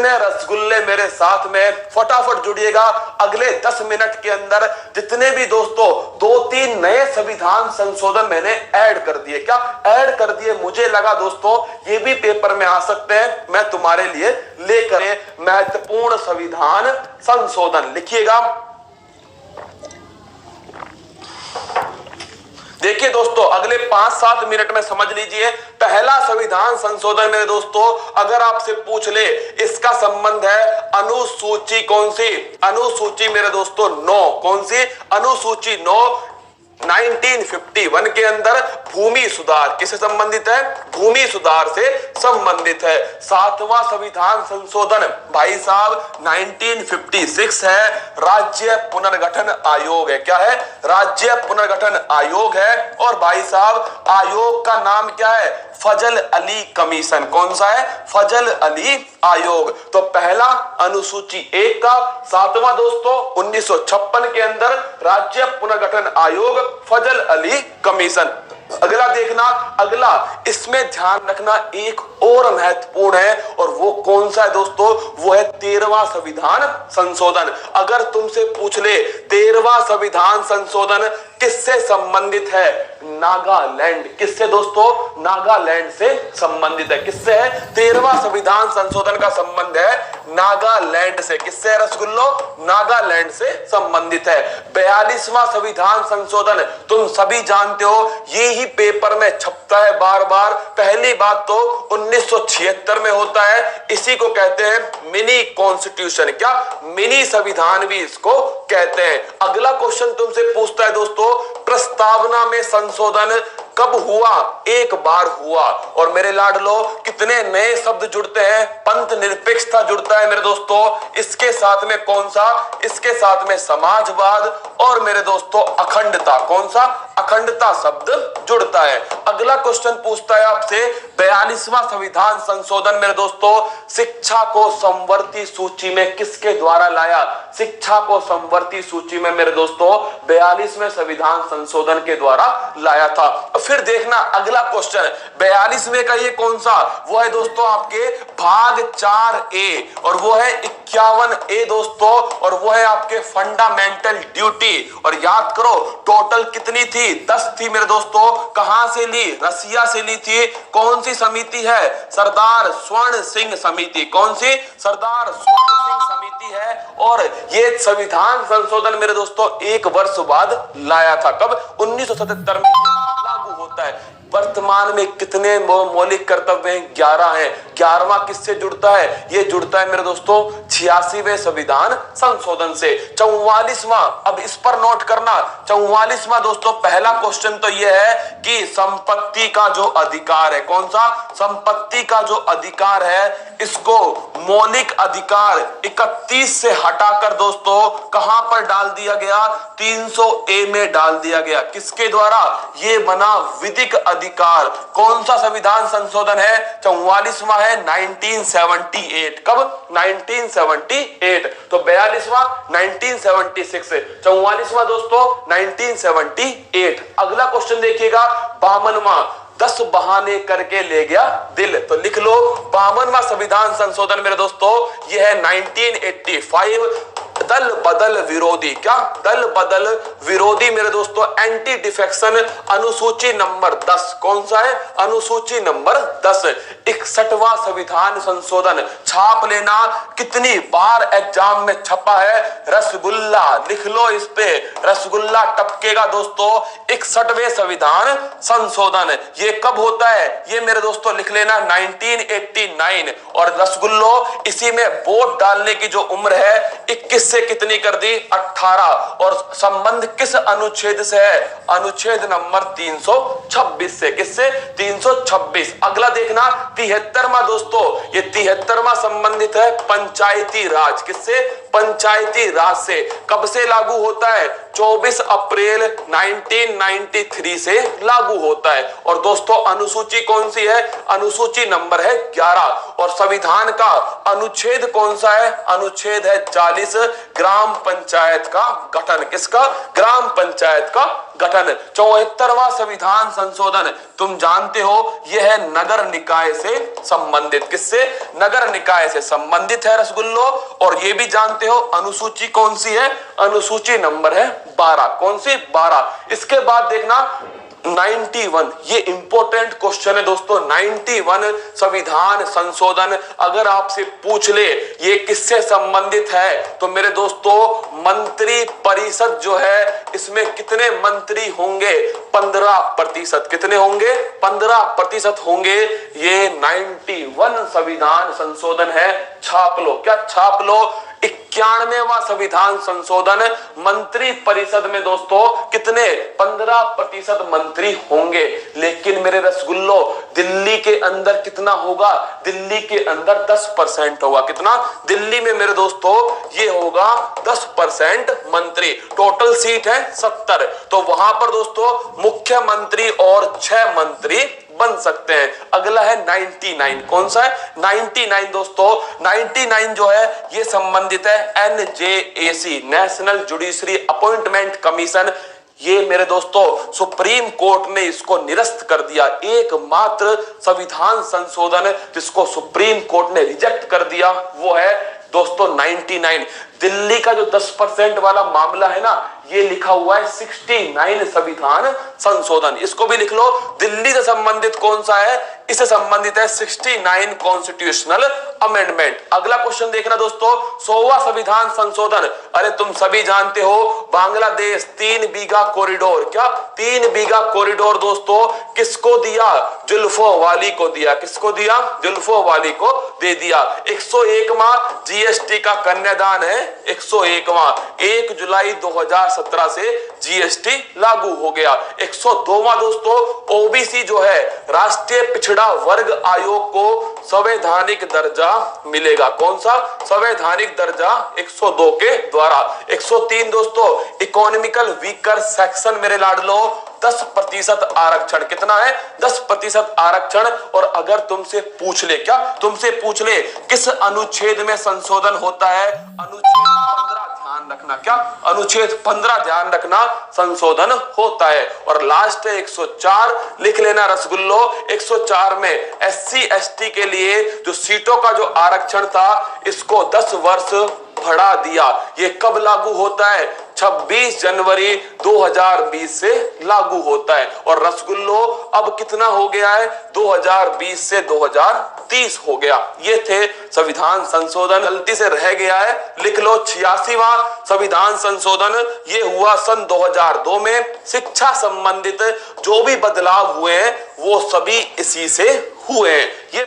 कितने रसगुल्ले मेरे साथ में, फटाफट जुड़िएगा। अगले 10 मिनट के अंदर जितने भी दोस्तों 2-3 नए संविधान संशोधन मैंने ऐड कर दिए, क्या ऐड कर दिए, मुझे लगा दोस्तों ये भी पेपर में आ सकते हैं, मैं तुम्हारे लिए लेकर महत्वपूर्ण संविधान संशोधन लिखिएगा। देखिए दोस्तों अगले 5-7 मिनट में समझ लीजिए। पहला संविधान संशोधन मेरे दोस्तों अगर आपसे पूछ ले, इसका संबंध है अनुसूची कौन सी, अनुसूची मेरे दोस्तों 9, कौन सी अनुसूची 9 1951 के अंदर भूमि सुधार किससे संबंधित है, भूमि सुधार से संबंधित है। 7वां संविधान संशोधन भाई साहब 1956 है, राज्य पुनर्गठन आयोग है, क्या है, राज्य पुनर्गठन आयोग है। और भाई साहब आयोग का नाम क्या है, फजल अली कमीशन, कौन सा है, फजल अली आयोग। तो पहला अनुसूची 1 का 7वां दोस्तों 1956 के अंदर राज्य पुनर्गठन आयोग, फजल अली कमीशन। अगला देखना, अगला इसमें ध्यान रखना एक और महत्वपूर्ण है, और वो कौन सा है दोस्तों, वो है 13वां संविधान संशोधन। अगर तुमसे पूछ ले 13वां संविधान संशोधन किससे संबंधित है, नागालैंड, किससे दोस्तों, नागालैंड से संबंधित है, किससे है, 13वां संविधान संशोधन का संबंध है नागालैंड से, किससे रसगुल्लो, नागालैंड से संबंधित है। 42वां संविधान संशोधन तुम सभी जानते हो, ये ही पेपर में छपता है बार बार। पहली बात तो 1976 में होता है, इसी को कहते हैं मिनी कॉन्स्टिट्यूशन, क्या मिनी संविधान भी इसको कहते हैं। अगला क्वेश्चन तुमसे पूछता है दोस्तों प्रस्तावना में संशोधन कब हुआ, एक बार हुआ। और मेरे लाडलो कितने नए शब्द जुड़ते हैं, पंथ निरपेक्षता जुड़ता है मेरे दोस्तों, इसके साथ में कौन सा, इसके साथ में समाजवाद, और मेरे दोस्तों अखंडता, कौन सा, अखंडता शब्द जुड़ता है। अगला क्वेश्चन पूछता है आपसे 42वां संविधान संशोधन मेरे दोस्तों शिक्षा को समवर्ती सूची में किसके द्वारा लाया, शिक्षा को समवर्ती सूची में मेरे दोस्तों 42वें संविधान संशोधन के द्वारा लाया था। फिर देखना अगला क्वेश्चन 42वें का ये कौन सा, वो है दोस्तों आपके भाग 4A, और वो है 51A दोस्तों, और वो है आपके फंडामेंटल ड्यूटी। और याद करो टोटल कितनी थी, 10 थी मेरे दोस्तों। कहां से ली, रसिया से ली थी। कौन सी समिति है, सरदार स्वर्ण सिंह समिति, कौन सी, सरदार स्वर्ण सिंह समिति है। और ये संविधान संशोधन मेरे दोस्तों 1 वर्ष बाद लाया था, कब, 1977 में लागू होता है। वर्तमान में कितने मौलिक कर्तव्य हैं, 11 हैं। 11वां किससे जुड़ता है, ये जुड़ता है मेरे दोस्तों 86वें संविधान संशोधन से। 44वां, अब इस पर नोट करना, 44वां दोस्तों पहला क्वेश्चन तो ये है कि संपत्ति का जो अधिकार है, कौन सा, संपत्ति का जो अधिकार है, इसको मौलिक अधिकार 31 से हटाकर दोस्तों कहां पर डाल दिया गया, 300A में डाल दिया गया। किसके द्वारा, ये बना विधिक अधिकार। कौन सा संविधान संशोधन है, 44वां है 1978, कब, 1978। तो 42वां 1976, 44वां दोस्तों 1978। अगला क्वेश्चन देखिएगा 52वां 10 बहाने करके ले गया दिल। तो लिख लो 52वां संविधान संशोधन मेरे दोस्तों यह है 1985, दल बदल विरोधी, क्या, दल बदल विरोधी मेरे दोस्तों एंटी डिफेक्शन अनुसूची नंबर 10, कौन सा है, अनुसूची नंबर 10। 61वां संविधान संशोधन छाप लेना, कितनी बार एग्जाम में छपा है, रसगुल्ला, लिख लो इस पे, रसगुल्ला टपकेगा दोस्तों। 61वें संविधान संशोधन ये कब होता है, ये मेरे दोस्तों लिख लेना 1989। और रसगुल्लो इसी में वोट डालने की जो उम्र है 21 से कितनी कर दी, 18। और संबंध किस अनुच्छेद से है, अनुच्छेद नंबर 326 से, किससे, 326। अगला देखना 73वां दोस्तों, ये 73वां संबंधित है पंचायती राज, किससे, पंचायती राज से। कब से लागू होता है, 24 अप्रैल 1993 से लागू होता है। और दोस्तों अनुसूची कौन सी है, अनुसूची नंबर है 11। और संविधान का अनुच्छेद कौन सा है, अनुच्छेद है 40, ग्राम पंचायत का गठन, किसका, ग्राम पंचायत का गठन। 74वां संविधान संशोधन तुम जानते हो यह है नगर निकाय से संबंधित। किससे? नगर निकाय से संबंधित है रसगुल्लो। और ये भी जानते हो अनुसूची कौन सी है? अनुसूची नंबर है 12। कौन सी? 12। इसके बाद देखना 91, ये इंपॉर्टेंट क्वेश्चन है दोस्तों। 91 संविधान संशोधन अगर आपसे पूछ ले ये किससे संबंधित है, तो मेरे दोस्तों मंत्री परिषद जो है इसमें कितने मंत्री होंगे? 15%। कितने होंगे? 15% होंगे। ये 91 संविधान संशोधन है। छाप लो। क्या छाप लो? 91वां संविधान संशोधन मंत्री परिषद में दोस्तों कितने? 15% मंत्री होंगे। लेकिन मेरे रसगुल्लो दिल्ली के अंदर कितना होगा? दिल्ली के अंदर 10% होगा। कितना? दिल्ली में मेरे दोस्तों ये होगा 10% मंत्री। टोटल सीट है 70। तो वहां पर दोस्तों मुख्यमंत्री और 6 मंत्री बन सकते हैं। अगला है 99। कौन सा है? 99 दोस्तों। 99 जो है ये संबंधित है NJAC, national judiciary appointment commission. ये मेरे दोस्तों सुप्रीम कोर्ट ने इसको निरस्त कर दिया। एकमात्र संविधान संशोधन जिसको सुप्रीम कोर्ट ने रिजेक्ट कर दिया वो है दोस्तों 99। दिल्ली का जो 10% वाला मामला है ना, ये लिखा हुआ है 69 संविधान संशोधन। इसको भी लिख लो। दिल्ली से संबंधित कौन सा है? इससे संबंधित है 69 कॉन्स्टिट्यूशनल अमेंडमेंट। अगला क्वेश्चन देखना दोस्तों 100वां संविधान संशोधन। अरे तुम सभी जानते हो बांग्लादेश 3 बीघा कॉरिडोर। क्या? 3 बीघा कॉरिडोर दोस्तों किसको दिया? जुल्फो वाली को दिया। किसको दिया? जुल्फो वाली को दे दिया। 101वां जीएसटी का कन्यादान है। 101वां 1 जुलाई 2017 से जीएसटी लागू हो गया। 102वां दोस्तों ओबीसी जो है राष्ट्रीय पिछड़ा वर्ग आयोग को संवैधानिक दर्जा मिलेगा। कौन सा? संवैधानिक दर्जा 102 के द्वारा। 103 दोस्तों इकोनॉमिकल वीकर सेक्शन मेरे लाडलो 10% आरक्षण। कितना है? 10% आरक्षण। और अगर तुमसे पूछ ले, क्या तुमसे पूछ ले किस अनुच्छेद में संशोधन होता है? अनुच्छेद 15 ध्यान रखना। क्या? अनुच्छेद 15 ध्यान रखना संशोधन होता है। और लास्ट है 104, लिख लेना रसगुल्लो। 104 में SC ST के लिए जो सीटों का जो आरक्षण था इसको 10 वर्ष बढ़ा दिया। ये कब लागू होता है? 26 जनवरी 2020 से लागू होता है। और रसगुल्लो अब कितना हो गया है? 2020 से 2030 हो गया। ये थे संविधान संशोधन। गलती से रह गया है, लिख लो 86वां संविधान संशोधन। ये हुआ सन 2002 में। शिक्षा संबंधित जो भी बदलाव हुए हैं वो सभी इसी से हुए हैं। ये